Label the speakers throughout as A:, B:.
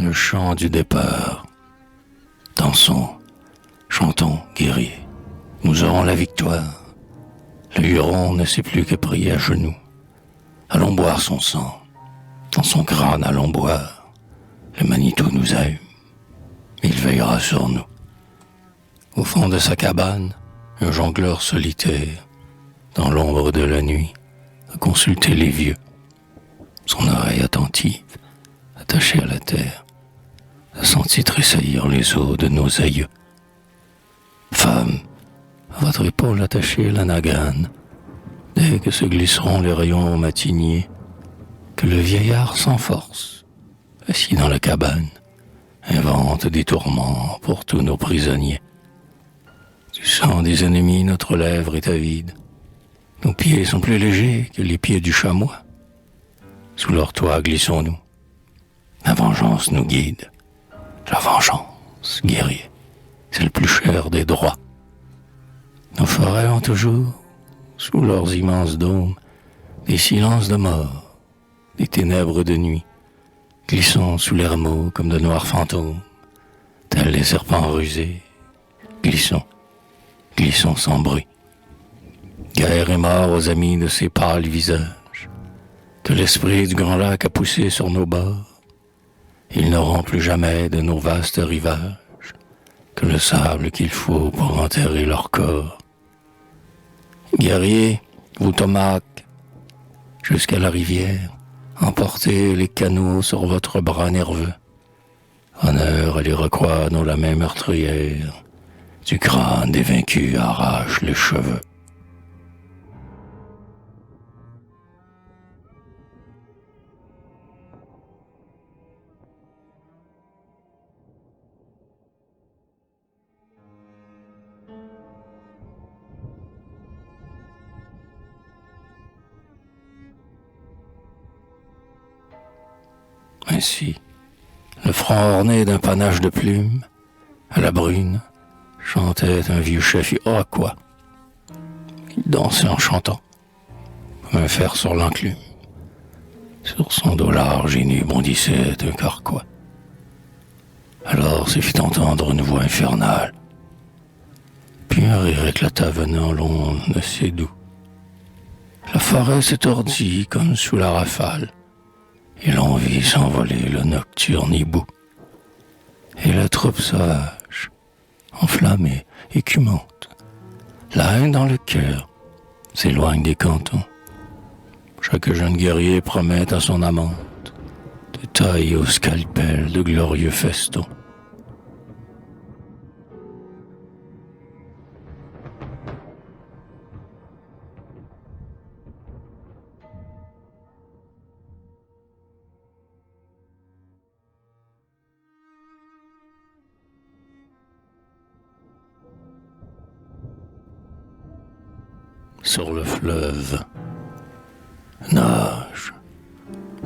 A: le chant du départ. Dansons, chantons, guerriers, nous aurons la victoire. Le Huron ne sait plus que prier à genoux. Allons boire son sang, dans son crâne allons boire. Le Manitou nous aime, il veillera sur nous. Au fond de sa cabane, un jongleur solitaire, dans l'ombre de la nuit, a consulté les vieux. Son oreille attentive, attachée à la terre, a senti tressaillir les os de nos aïeux. Femme, à votre épaule attachée la nagane, dès que se glisseront les rayons matiniers, que le vieillard sans force, assis dans la cabane, invente des tourments pour tous nos prisonniers. Du sang des ennemis, notre lèvre est avide. Nos pieds sont plus légers que les pieds du chamois. Sous leur toit glissons-nous. La vengeance nous guide. La vengeance, guerrier, c'est le plus cher des droits. Nos forêts ont toujours, sous leurs immenses dômes, des silences de mort, des ténèbres de nuit. Glissons sous les rameaux comme de noirs fantômes, tels les serpents rusés. Glissons, glissons sans bruit. Guerre et mort aux amis de ces pâles visages, que l'esprit du grand lac a poussé sur nos bords. Ils n'auront plus jamais de nos vastes rivages que le sable qu'il faut pour enterrer leur corps. Guerriers, vous tomaques, jusqu'à la rivière, emportez les canaux sur votre bras nerveux. Honneur à l'Iroquois dont la main meurtrière du crâne des vaincus arrache les cheveux. Ainsi, le front orné d'un panache de plumes, à la brune, chantait un vieux chef iroquois. Il dansait en chantant, comme un fer sur l'enclume. Sur son dos large et nu bondissait un carquois. Alors se fit entendre une voix infernale, puis un rire éclata venant l'onde de ses doux. La forêt s'étordit comme sous la rafale, et l'on vit s'envoler le nocturne hibou. Et la troupe sauvage, enflammée, écumante, la haine dans le cœur, s'éloigne des cantons. Chaque jeune guerrier promet à son amante de tailler au scalpel de glorieux festons. Sur le fleuve, nage,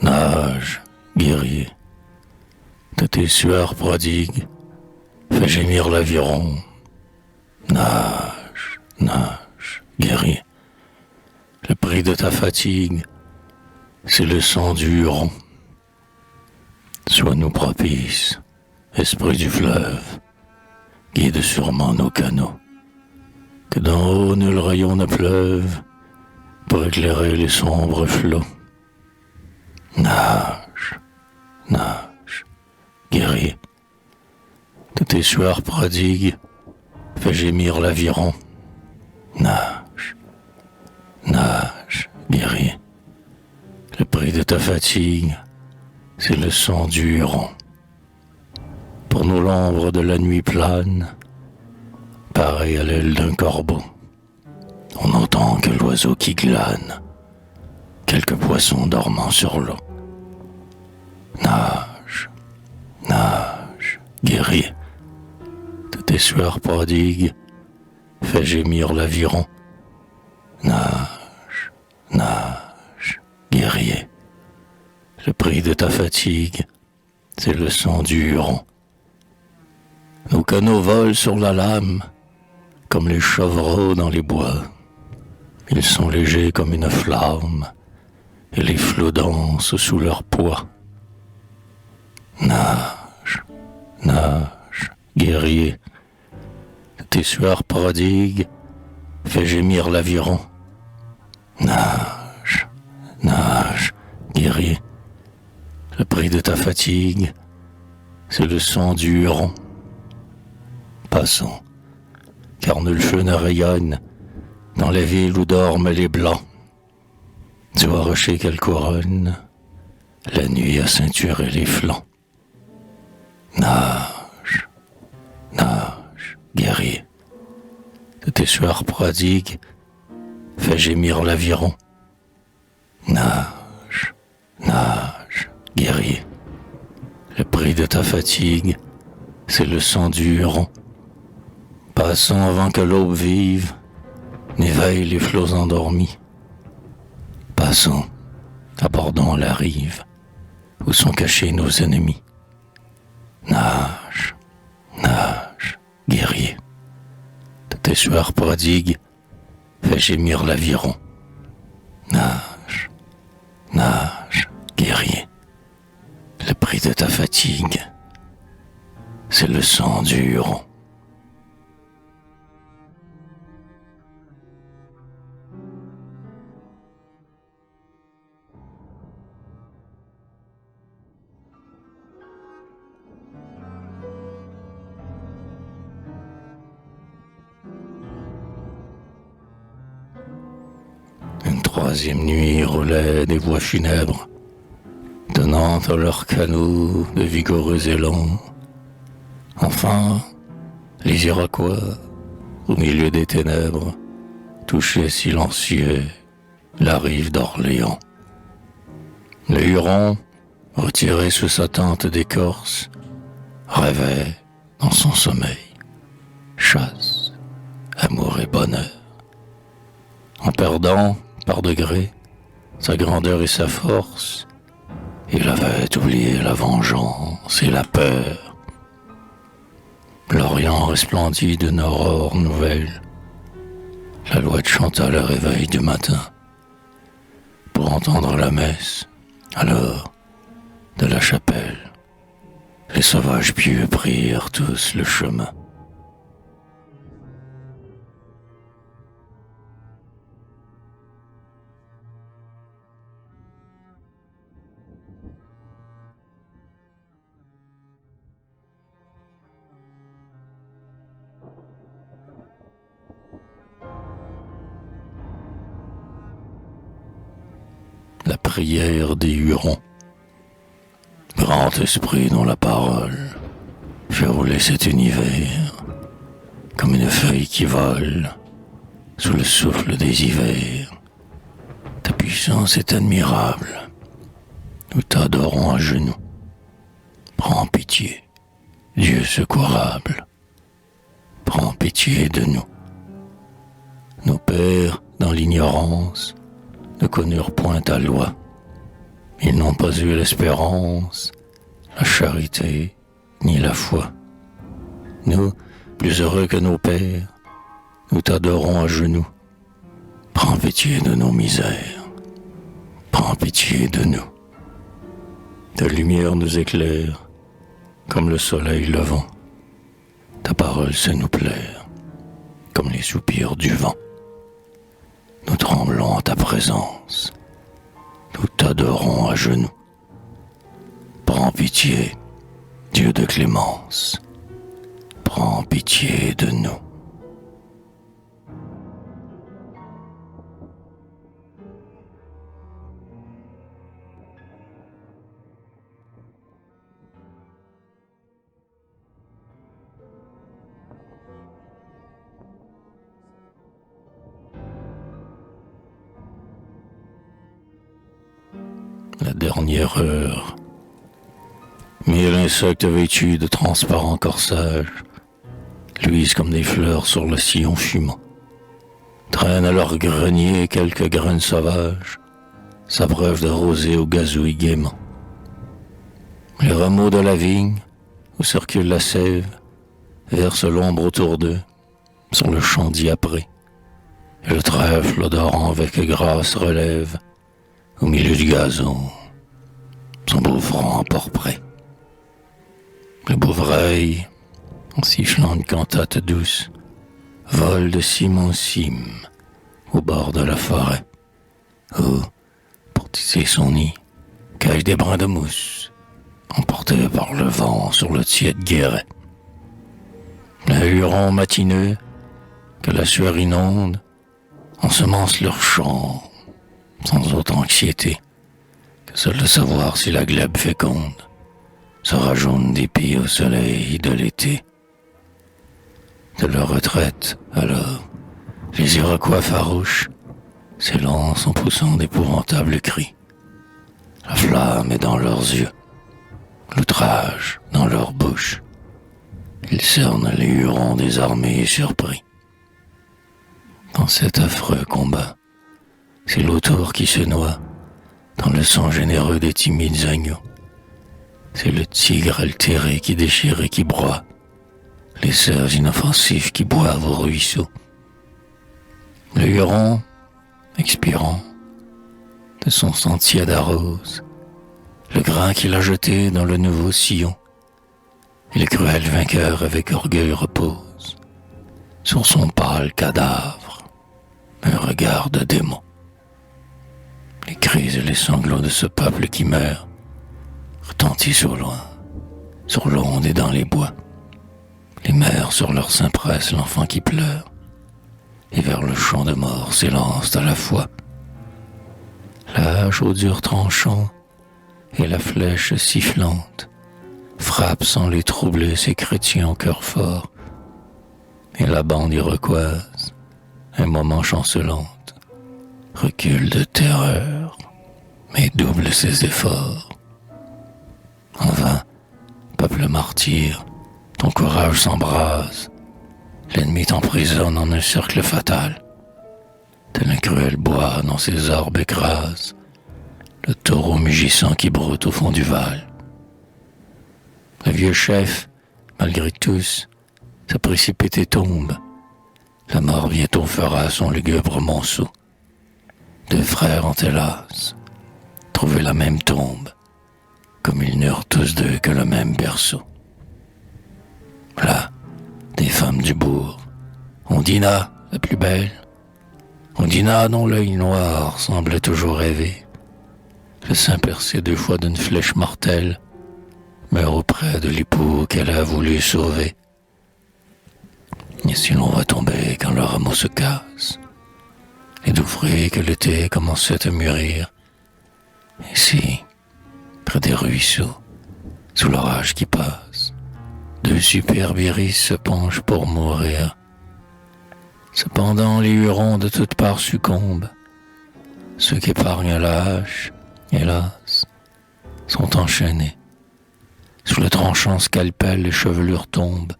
A: nage, guerrier, de tes sueurs prodigues, fais gémir l'aviron. Nage, nage, guerrier, le prix de ta fatigue, c'est le sang du Huron. Sois-nous propice, esprit du fleuve, guide sûrement nos canaux. Que d'en haut nul rayon ne pleuve pour éclairer les sombres flots. Nage, nage, guerrier, de tes sueurs prodigues, fais gémir l'aviron. Nage, nage, guerrier, le prix de ta fatigue, c'est le sang du Huron. Pour nous l'ombre de la nuit plane, pareil à l'aile d'un corbeau, on n'entend que l'oiseau qui glane, quelques poissons dormant sur l'eau. Nage, nage, guerrier, de tes sueurs prodigues, fais gémir l'aviron. Nage, nage, guerrier, le prix de ta fatigue, c'est le sang du Huron. Nos canots volent sur la lame, comme les chevreaux dans les bois. Ils sont légers comme une flamme, et les flots dansent sous leur poids. Nage, nage, guerrier, tes sueurs prodigues, fais gémir l'aviron. Nage, nage, guerrier, le prix de ta fatigue, c'est le son du huron. Passons, car nul feu ne rayonne dans les villes où dorment les blancs. Tu vois rocher qu'elle couronne, la nuit a ceinturé les flancs. Nage, nage, guerrier, de tes sueurs prodigues, fais gémir l'aviron. Nage, nage, guerrier, le prix de ta fatigue, c'est le sang du huron. Passons avant que l'aube vive n'éveille les flots endormis. Passons, abordons la rive où sont cachés nos ennemis. Nage, nage, guerrier, de tes sueurs prodigues, fais gémir l'aviron. Nage, nage, guerrier, le prix de ta fatigue, c'est le sang du huron. Une troisième nuit roulait des voix funèbres, donnant à leurs canaux de vigoureux élans. Enfin, les Iroquois, au milieu des ténèbres, touchaient silencieux la rive d'Orléans. Le Huron, retiré sous sa tente d'écorce, rêvait dans son sommeil chasse, amour et bonheur. En perdant, par degrés, sa grandeur et sa force, il avait oublié la vengeance et la peur. L'Orient resplendit d'une aurore nouvelle. L'alouette chanta le réveil du matin. Pour entendre la messe, alors, de la chapelle, les sauvages pieux prirent tous le chemin. La prière des Hurons. Grand esprit dont la parole fait rouler cet univers comme une feuille qui vole sous le souffle des hivers. Ta puissance est admirable, nous t'adorons à genoux. Prends pitié, Dieu secourable, prends pitié de nous. Nos pères, dans l'ignorance, ne connurent point ta loi. Ils n'ont pas eu l'espérance, la charité, ni la foi. Nous, plus heureux que nos pères, nous t'adorons à genoux. Prends pitié de nos misères, prends pitié de nous. Ta lumière nous éclaire, comme le soleil levant. Ta parole sait nous plaire, comme les soupirs du vent. Nous tremblons en ta présence, nous t'adorons à genoux. Prends pitié, Dieu de clémence, prends pitié de nous. La dernière heure. Mille insectes vêtus de transparents corsages luisent comme des fleurs sur le sillon fumant. Traînent à leur grenier quelques graines sauvages, s'abreuvent de rosée ou gazouillent gaiement. Les rameaux de la vigne, où circule la sève, versent l'ombre autour d'eux, sur le champ diapré. Et le trèfle odorant avec grâce relève, au milieu du gazon, son beau front emporpré. Le Bouvreil, en sifflant une cantate douce, vole de cime en cime, au bord de la forêt, où, pour tisser son nid, cache des brins de mousse, emportés par le vent sur le tiède guéret. Le huron matineux, que la sueur inonde, ensemence leur chant, sans autre anxiété que celle de savoir si la glèbe féconde sera jaune d'épis au soleil de l'été. De leur retraite, alors, les Iroquois farouches s'élancent en poussant d'épouvantables cris. La flamme est dans leurs yeux, l'outrage dans leur bouche. Ils cernent les Hurons désarmés et surpris. Dans cet affreux combat, c'est l'autour qui se noie dans le sang généreux des timides agneaux. C'est le tigre altéré qui déchire et qui broie, les cerfs inoffensifs qui boivent au ruisseau. Le Huron, expirant, de son sang tiède arrose le grain qu'il a jeté dans le nouveau sillon, et le cruel vainqueur avec orgueil repose sur son pâle cadavre un regard de démon. Les cris et les sanglots de ce peuple qui meurt retentissent au loin, sur l'onde et dans les bois. Les mères sur leur sein pressent l'enfant qui pleure, et vers le champ de mort s'élancent à la fois. L'âge au dur tranchant et la flèche sifflante frappent sans les troubler ces chrétiens au cœur fort, et la bande iroquoise, un moment chancelante, recule de terreur, mais double ses efforts. En vain, peuple martyr, ton courage s'embrase, l'ennemi t'emprisonne en un cercle fatal, tel un cruel bois dans ses orbes écrase le taureau mugissant qui broute au fond du Val. Le vieux chef, malgré tous, se précipite et tombe. La mort bientôt fera son lugubre monceau. Deux frères ont hélas trouvé la même tombe, comme ils n'eurent tous deux que le même berceau. Là, des femmes du bourg, Ondina, la plus belle, Ondina dont l'œil noir semblait toujours rêver, le sein percé 2 fois d'une flèche mortelle, meurt auprès de l'époux qu'elle a voulu sauver. Et si l'on va tomber quand le rameau se casse, les doux fruits que l'été commençait à mûrir, ici, près des ruisseaux, sous l'orage qui passe, 2 superbes iris se penchent pour mourir. Cependant les Hurons de toutes parts succombent. Ceux qu'épargne la hache, hélas, sont enchaînés. Sous le tranchant scalpel, les chevelures tombent,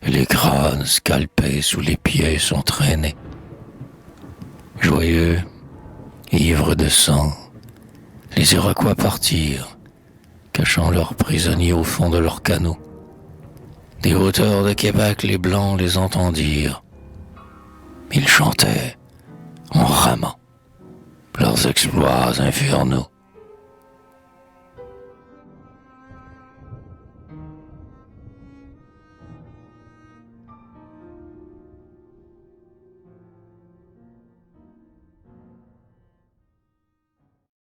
A: et les crânes scalpés sous les pieds sont traînés. Joyeux, ivres de sang, les Iroquois partirent, cachant leurs prisonniers au fond de leurs canots. Des hauteurs de Québec, les Blancs les entendirent. Ils chantaient, en ramant, leurs exploits infernaux.